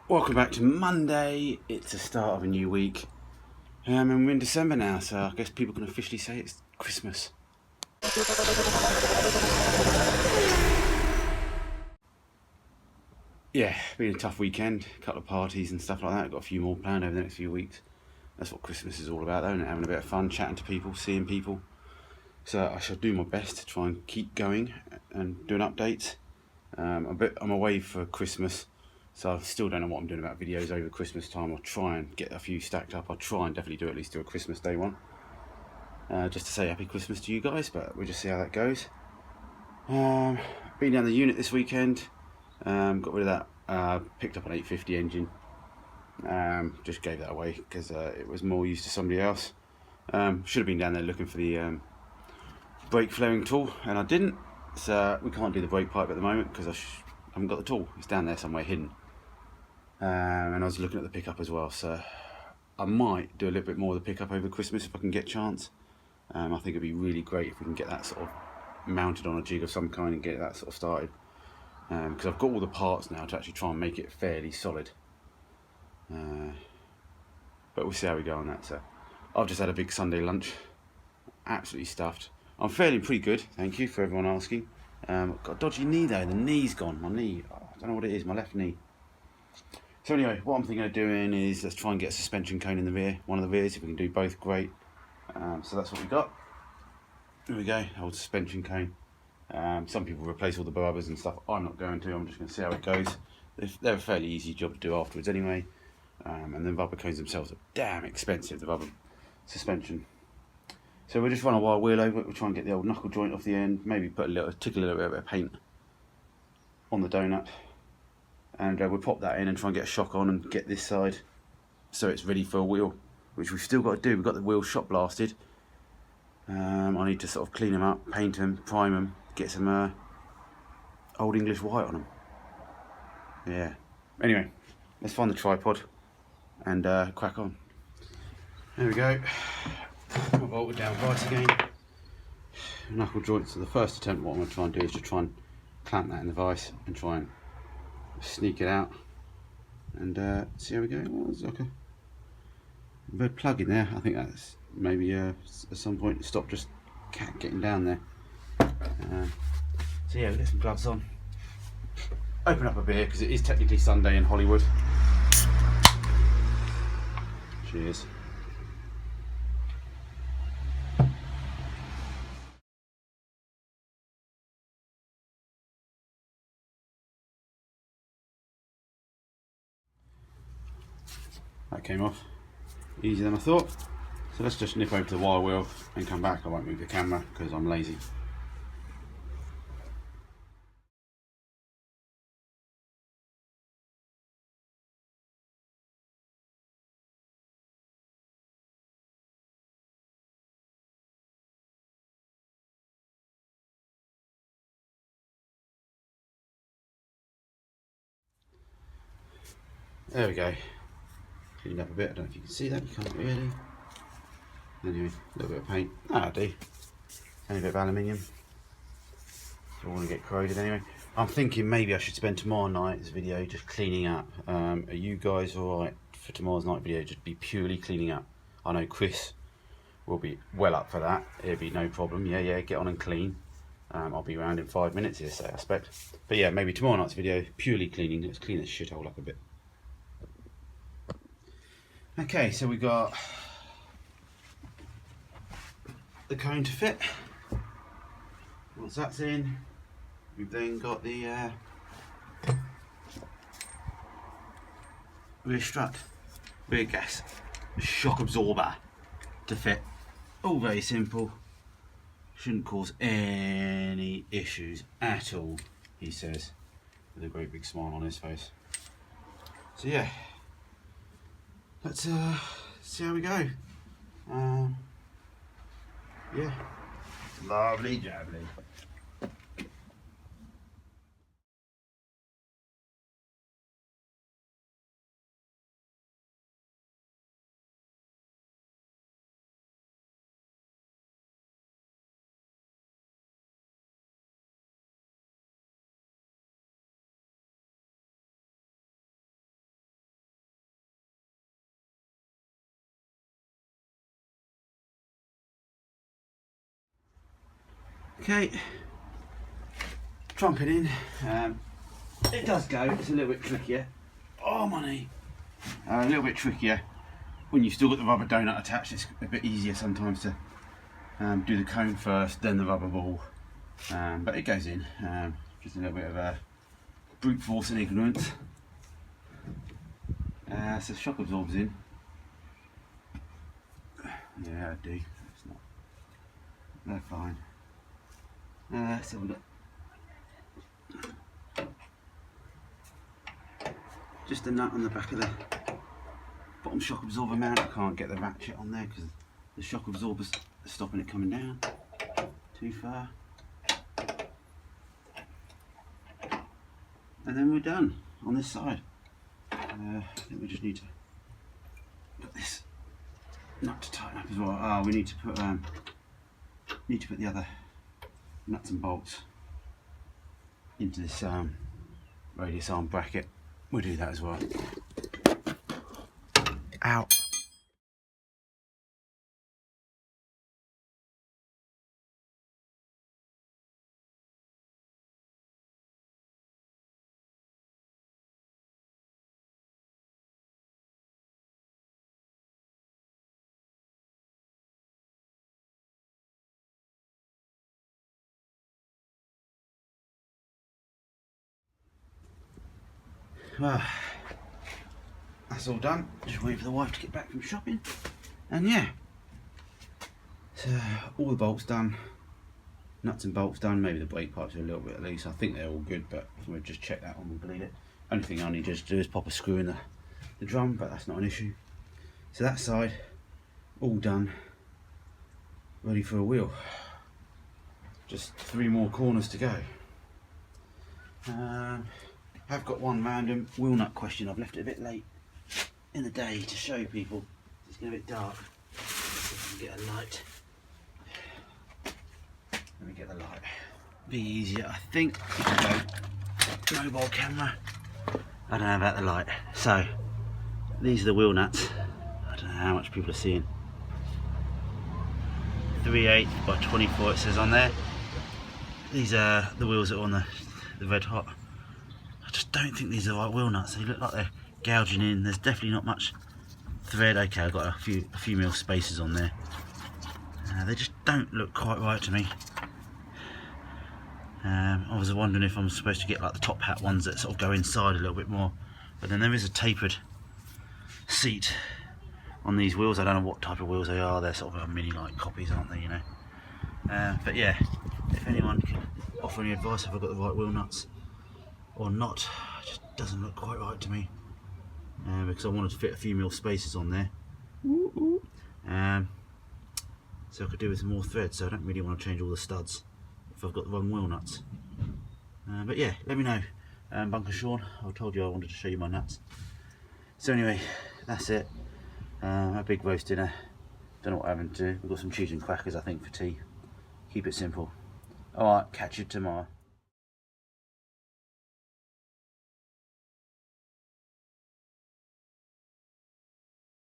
Welcome back to Monday. It's the start of a new week. And we're in December now, so I guess people can officially say it's Christmas. Yeah, been a tough weekend. A couple of parties and stuff like that. Got a few more planned over the next few weeks. That's what Christmas is all about, though, isn't it? Having a bit of fun, chatting to people, seeing people. So I shall do my best to try and keep going and doing updates. I'm away for Christmas, so I still don't know what I'm doing about videos over Christmas time. I'll try and get a few stacked up. I'll try and definitely do at least a Christmas Day one, just to say Happy Christmas to you guys, but we'll just see how that goes. Been down the unit this weekend, got rid of that, picked up an 850 engine, just gave that away because it was more used to somebody else. Should have been down there looking for the brake flaring tool, and I didn't. So we can't do the brake pipe at the moment because I haven't got the tool. It's down there somewhere hidden. And I was looking at the pickup as well, so I might do a little bit more of the pickup over Christmas if I can get a chance. I think it'd be really great if we can get that sort of mounted on a jig of some kind and get that sort of started. Because I've got all the parts now to actually try and make it fairly solid. But we'll see how we go on that. So I've just had a big Sunday lunch, absolutely stuffed. I'm feeling pretty good, thank you for everyone asking. I've got a dodgy knee though, the knee's gone, my knee, I don't know what it is, my left knee. So anyway, what I'm thinking of doing is let's try and get a suspension cone in the rear, one of the rears. If we can do both, great. So that's what we got. Here we go, old suspension cone. Some people replace all the rubbers and stuff. I'm not going to, I'm just going to see how it goes. They're a fairly easy job to do afterwards anyway. And the rubber cones themselves are damn expensive, the rubber suspension. So we'll just run a wire wheel over it. We'll try and get the old knuckle joint off the end. Maybe tickle a little bit of paint on the donut, and we'll pop that in and try and get a shock on and get this side so it's ready for a wheel, which we've still got to do. We've got the wheels shot blasted. I need to sort of clean them up, paint them, prime them, get some old English white on them. Yeah. Anyway, let's find the tripod and crack on. There we go. I've bolted down right again. Knuckle joints. So the first attempt, what I'm going to try and do is just try and clamp that in the vise and try and sneak it out and see how we go. Well, there's like a red plug in there. I think that's maybe at some point stop just cat getting down there. So yeah, we'll get some gloves on. Open up a beer because it is technically Sunday in Hollywood. Cheers. That came off easier than I thought. So let's just nip over to the wire wheel and come back. I won't move the camera because I'm lazy. There we go. Cleaned up a bit. I don't know if you can see that. You can't really. Anyway, a little bit of paint. That'll do. Only a bit of aluminium. Don't want to get corroded anyway. I'm thinking maybe I should spend tomorrow night's video just cleaning up. Are you guys alright for tomorrow's night video? Just be purely cleaning up. I know Chris will be well up for that. It'll be no problem. Yeah, get on and clean. I'll be around in 5 minutes here, so I expect. But yeah, maybe tomorrow night's video, purely cleaning. Let's clean this shithole up a bit. Okay, so we got the cone to fit. Once that's in, we've then got the rear strut, rear gas, shock absorber to fit. All very simple. Shouldn't cause any issues at all, he says, with a great big smile on his face. So yeah, let's see how we go. Yeah, lovely jubbly. Okay, trumpet in. It does go, it's a little bit trickier. Oh my knee. A little bit trickier when you've still got the rubber donut attached. It's a bit easier sometimes to do the cone first, then the rubber ball. But it goes in. Just a little bit of brute force and ignorance. So shock absorbs in. Yeah, I do. It's not. They're fine. Let's have a look. Just a nut on the back of the bottom shock absorber mount. I can't get the ratchet on there because the shock absorber's stopping it coming down too far. And then we're done on this side. I think we just need to put this nut to tighten up as well. Oh, we need to put the other nuts and bolts into this radius arm bracket. We'll do that as well. Ow. Well, that's all done. Just waiting for the wife to get back from shopping. And yeah, so all the bolts done, nuts and bolts done. Maybe the brake pipes are a little bit loose. I think they're all good, but we'll just check that when we bleed it. Only thing I need to do is pop a screw in the drum, but that's not an issue. So that side, all done, ready for a wheel. Just 3 more corners to go. I've got one random wheel nut question. I've left it a bit late in the day to show people. It's getting a bit dark. If I can get a light. Let me get the light. Be easier, I think. Mobile camera. I don't know about the light. So these are the wheel nuts. I don't know how much people are seeing. 3/8 by 24 it says on there. These are the wheels that are on the red hot. I just don't think these are the right wheel nuts. They look like they're gouging in. There's definitely not much thread. Okay, I've got a few mil spacers on there. They just don't look quite right to me. I was wondering if I'm supposed to get like the top hat ones that sort of go inside a little bit more. But then there is a tapered seat on these wheels. I don't know what type of wheels they are. They're sort of mini like copies, aren't they, you know? But yeah, if anyone can offer any advice if I've got the right wheel nuts or not, it just doesn't look quite right to me. Because I wanted to fit a few mil spacers on there. So I could do with some more thread, so I don't really want to change all the studs if I've got the wrong wheel nuts. But yeah, let me know. Bunker Sean, I told you I wanted to show you my nuts. So anyway, that's it. A big roast dinner. Don't know what I'm having to do. We've got some cheese and crackers I think for tea. Keep it simple. Alright, catch you tomorrow.